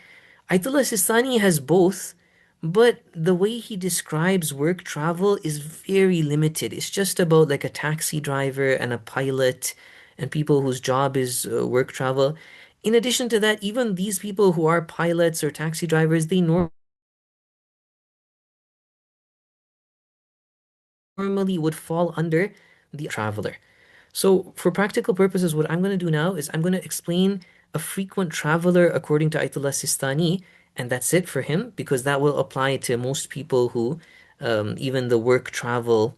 Ayatollah Sistani has both, but the way he describes work travel is very limited. It's just about like a taxi driver and a pilot and people whose job is work travel. In addition to that, even these people who are pilots or taxi drivers, they normally would fall under the traveler. So, for practical purposes, what I'm going to do now is I'm going to explain a frequent traveler according to Ayatollah Sistani, and that's it for him because that will apply to most people who even the work travel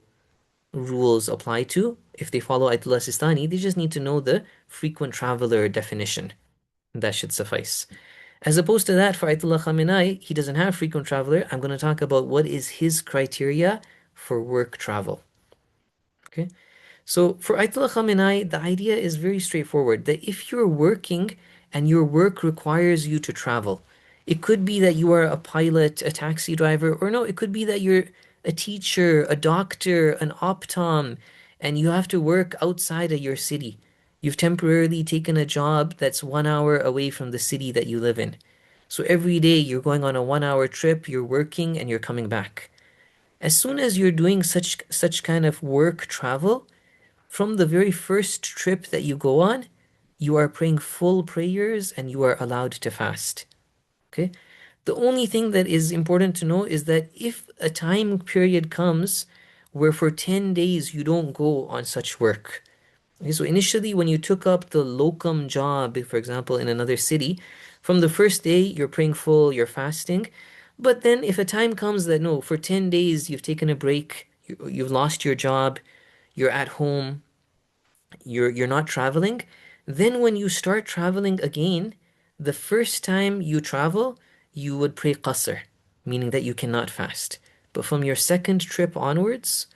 rules apply to. If they follow Ayatollah Sistani, they just need to know the frequent traveler definition. That should suffice. As opposed to that, for Ayatollah Khamenei, he doesn't have frequent traveler. I'm going to talk about what is his criteria for work travel. Okay. So for Ayatollah Khamenei, the idea is very straightforward that if you're working and your work requires you to travel, it could be that you are a pilot, a taxi driver, or no, it could be that you're a teacher, a doctor, an optom, and you have to work outside of your city. You've temporarily taken a job that's 1 hour away from the city that you live in. So every day you're going on a 1 hour trip, you're working and you're coming back. As soon as you're doing such kind of work travel, from the very first trip that you go on, you are praying full prayers and you are allowed to fast. Okay? The only thing that is important to know is that if a time period comes where for 10 days you don't go on such work. Okay, so initially when you took up the locum job, for example, in another city, from the first day you're praying full, you're fasting. But then if a time comes that no, for 10 days you've taken a break, you've lost your job, you're at home, you're not traveling, then when you start traveling again, the first time you travel, you would pray qasr, meaning that you cannot fast. But from your second trip onwards,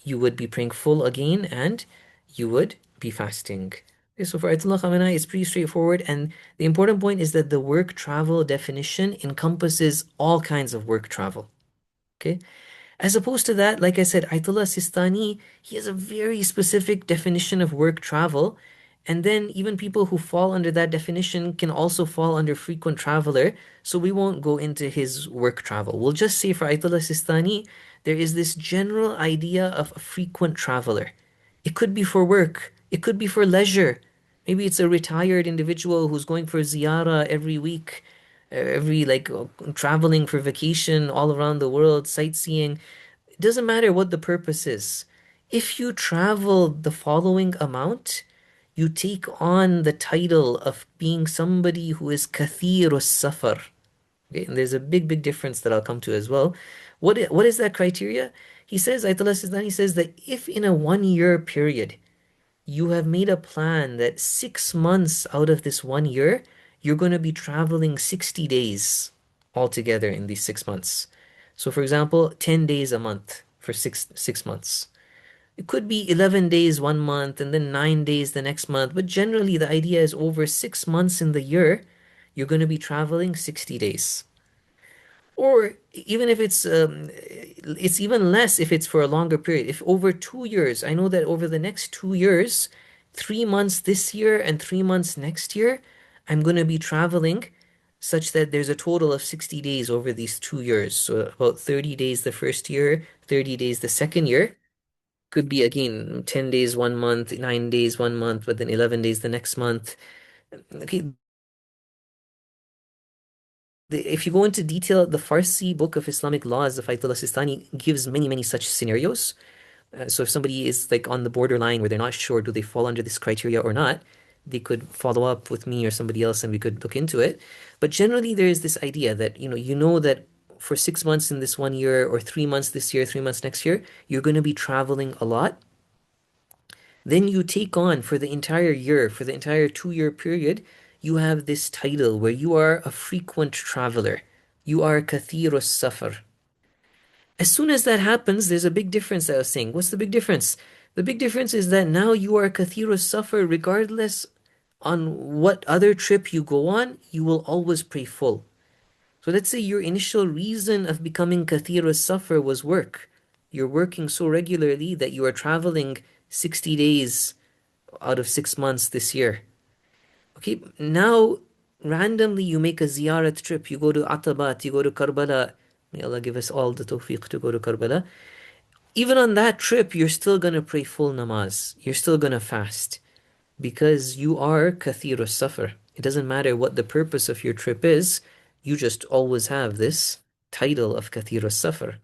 you would be praying full again and you would be fasting. Okay, so for Ayatollah Khamenei, it's pretty straightforward. And the important point is that the work travel definition encompasses all kinds of work travel. Okay? As opposed to that, like I said, Ayatollah Sistani, he has a very specific definition of work travel. And then even people who fall under that definition can also fall under frequent traveler. So we won't go into his work travel. We'll just say for Ayatollah Sistani, there is this general idea of a frequent traveler. It could be for work, it could be for leisure. Maybe it's a retired individual who's going for ziyarah every week, every traveling for vacation all around the world, sightseeing. It doesn't matter what the purpose is. If you travel the following amount, you take on the title of being somebody who is kathir safar. Okay, and there's a big difference that I'll come to as well. What is that criteria? He says, Ayatollah Sistani says that if in a 1 year period you have made a plan that 6 months out of this 1 year, you're going to be traveling 60 days altogether in these 6 months. So, for example, 10 days a month for six months. It could be 11 days 1 month and then 9 days the next month, but generally the idea is over 6 months in the year, you're going to be traveling 60 days. Or even if it's even less if it's for a longer period. If over 2 years, I know that over the next 2 years, 3 months this year and 3 months next year, I'm going to be traveling such that there's a total of 60 days over these 2 years. So about 30 days the first year, 30 days the second year. Could be again 10 days 1 month, 9 days 1 month, but then 11 days the next month. Okay, if you go into detail, the Farsi book of Islamic laws of Ayatollah Sistani gives many such scenarios. So if somebody is like on the borderline where they're not sure, do they fall under this criteria or not, they could follow up with me or somebody else and we could look into it. But generally, there is this idea that, you know that for 6 months in this one year or 3 months this year, 3 months next year, you're going to be traveling a lot. Then you take on for the entire year, for the entire 2 year period, you have this title where you are a frequent traveler. You are kathirus safar. As soon as that happens, there's a big difference I was saying. What's the big difference? The big difference is that now you are kathirus safar regardless on what other trip you go on, you will always pray full. So let's say your initial reason of becoming kathirus safar was work. You're working so regularly that you are traveling 60 days out of 6 months this year. Okay, now randomly you make a ziyarat trip. You go to Atabat, you go to Karbala. May Allah give us all the tawfiq to go to Karbala. Even on that trip, you're still going to pray full namaz. You're still going to fast because you are kathirus safar. It doesn't matter what the purpose of your trip is, you just always have this title of kathirus safar.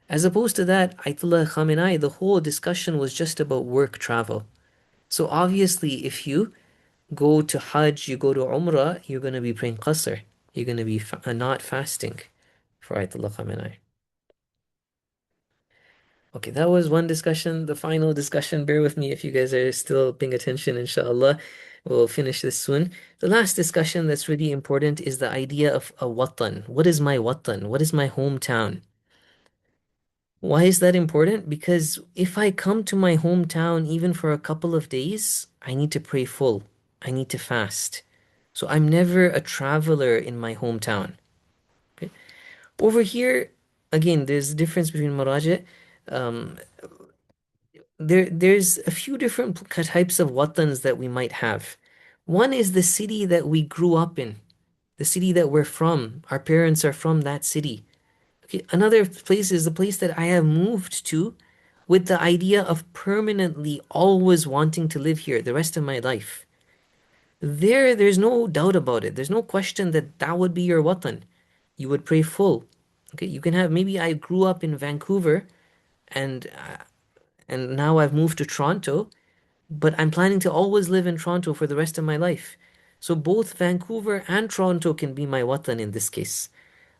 As opposed to that, Ayatollah Khamenei, the whole discussion was just about work travel. So obviously, if you go to Hajj, you go to Umrah, you're going to be praying Qasr. You're going to be not fasting for Ayatollah Khamenei. Okay, that was one discussion. The final discussion, bear with me if you guys are still paying attention, inshallah. We'll finish this soon. The last discussion that's really important is the idea of a watan. What is my watan? What is my hometown? Why is that important? Because if I come to my hometown even for a couple of days, I need to pray full. I need to fast. So I'm never a traveler in my hometown. Okay? Over here, again, there's a difference between maraji. Um, there's a few different types of watans that we might have. One is the city that we grew up in, the city that we're from. Our parents are from that city. Okay, another place is the place that I have moved to with the idea of permanently always wanting to live here the rest of my life. There's no doubt about it. There's no question that that would be your watan. You would pray full. Okay, you can have maybe I grew up in Vancouver and now I've moved to Toronto, but I'm planning to always live in Toronto for the rest of my life. So both Vancouver and Toronto can be my watan in this case.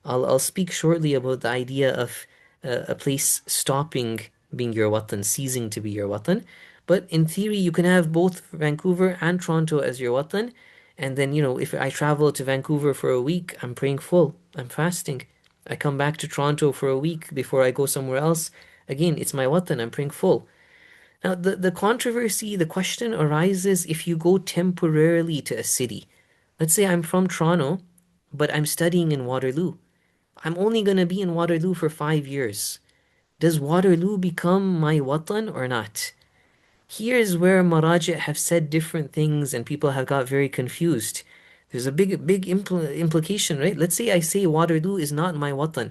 I'll speak shortly about the idea of a place stopping being your watan, ceasing to be your watan. But in theory, you can have both Vancouver and Toronto as your watan. And then, if I travel to Vancouver for a week, I'm praying full, I'm fasting. I come back to Toronto for a week before I go somewhere else. Again, it's my watan, I'm praying full. Now, the controversy, the question arises if you go temporarily to a city. Let's say I'm from Toronto, but I'm studying in Waterloo. I'm only going to be in Waterloo for 5 years. Does Waterloo become my watan or not? Here's where Maraji have said different things and people have got very confused. There's a big implication, right? Let's say I say Waterloo is not my watan.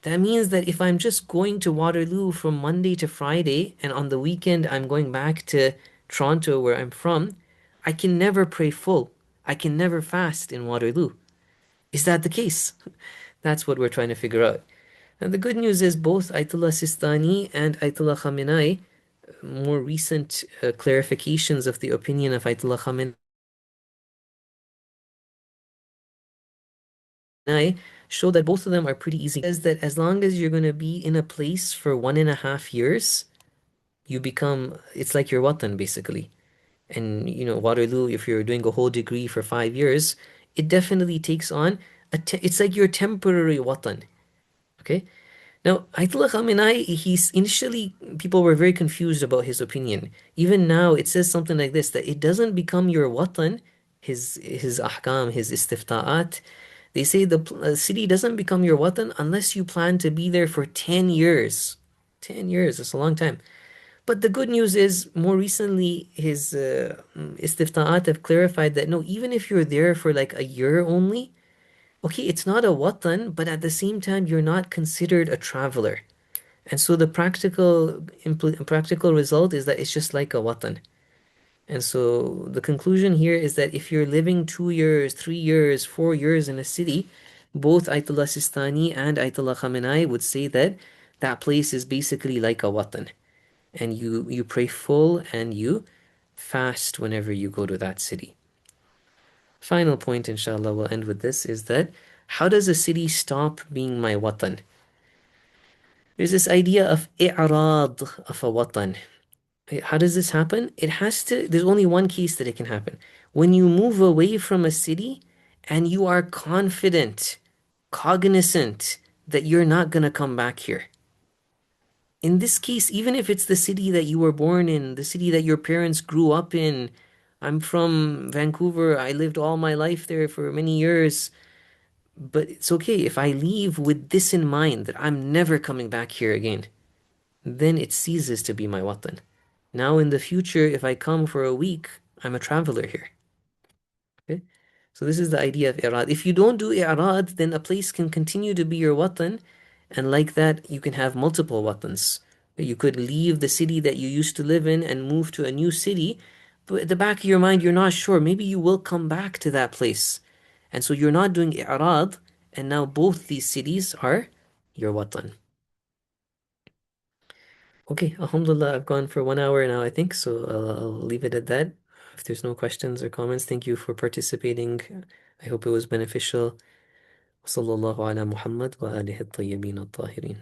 That means that if I'm just going to Waterloo from Monday to Friday and on the weekend I'm going back to Toronto where I'm from, I can never pray full. I can never fast in Waterloo. Is that the case? That's what we're trying to figure out. And the good news is both Ayatollah Sistani and Ayatollah Khamenei, more recent clarifications of the opinion of Ayatollah Khamenei show that both of them are pretty easy. It says that as long as you're going to be in a place for 1.5 years, it's like your watan basically. And Waterloo, if you're doing a whole degree for 5 years, it definitely takes on it's like your temporary watan. Okay? Now, Ayatollah Khamenei, initially people were very confused about his opinion. Even now, it says something like this, that it doesn't become your watan, his ahkam, his istifta'at. They say the city doesn't become your watan unless you plan to be there for 10 years. 10 years, that's a long time. But the good news is, more recently, his istifta'at have clarified that no, even if you're there for like a year only, okay, it's not a watan, but at the same time, you're not considered a traveler. And so the practical result is that it's just like a watan. And so the conclusion here is that if you're living 2 years, 3 years, 4 years in a city, both Ayatollah Sistani and Ayatollah Khamenei would say that that place is basically like a watan. and you pray full and you fast whenever you go to that city. Final point, inshallah, we'll end with this, is that how does a city stop being my watan? There's this idea of i'rad of a watan. How does this happen? There's only one case that it can happen. When you move away from a city and you are confident, cognizant that you're not going to come back here. In this case, even if it's the city that you were born in, the city that your parents grew up in, I'm from Vancouver, I lived all my life there for many years, but it's okay if I leave with this in mind that I'm never coming back here again, then it ceases to be my watan. Now in the future, if I come for a week, I'm a traveler here. Okay? So this is the idea of i'rad. If you don't do i'rad, then a place can continue to be your watan, and like that, you can have multiple watans. You could leave the city that you used to live in and move to a new city, but at the back of your mind, you're not sure. Maybe you will come back to that place. And so you're not doing i'rad, and now both these cities are your watan. Okay, Alhamdulillah, I've gone for 1 hour now, I think, so I'll leave it at that. If there's no questions or comments, thank you for participating. I hope it was beneficial. وصلى الله على محمد وآله الطيبين الطاهرين.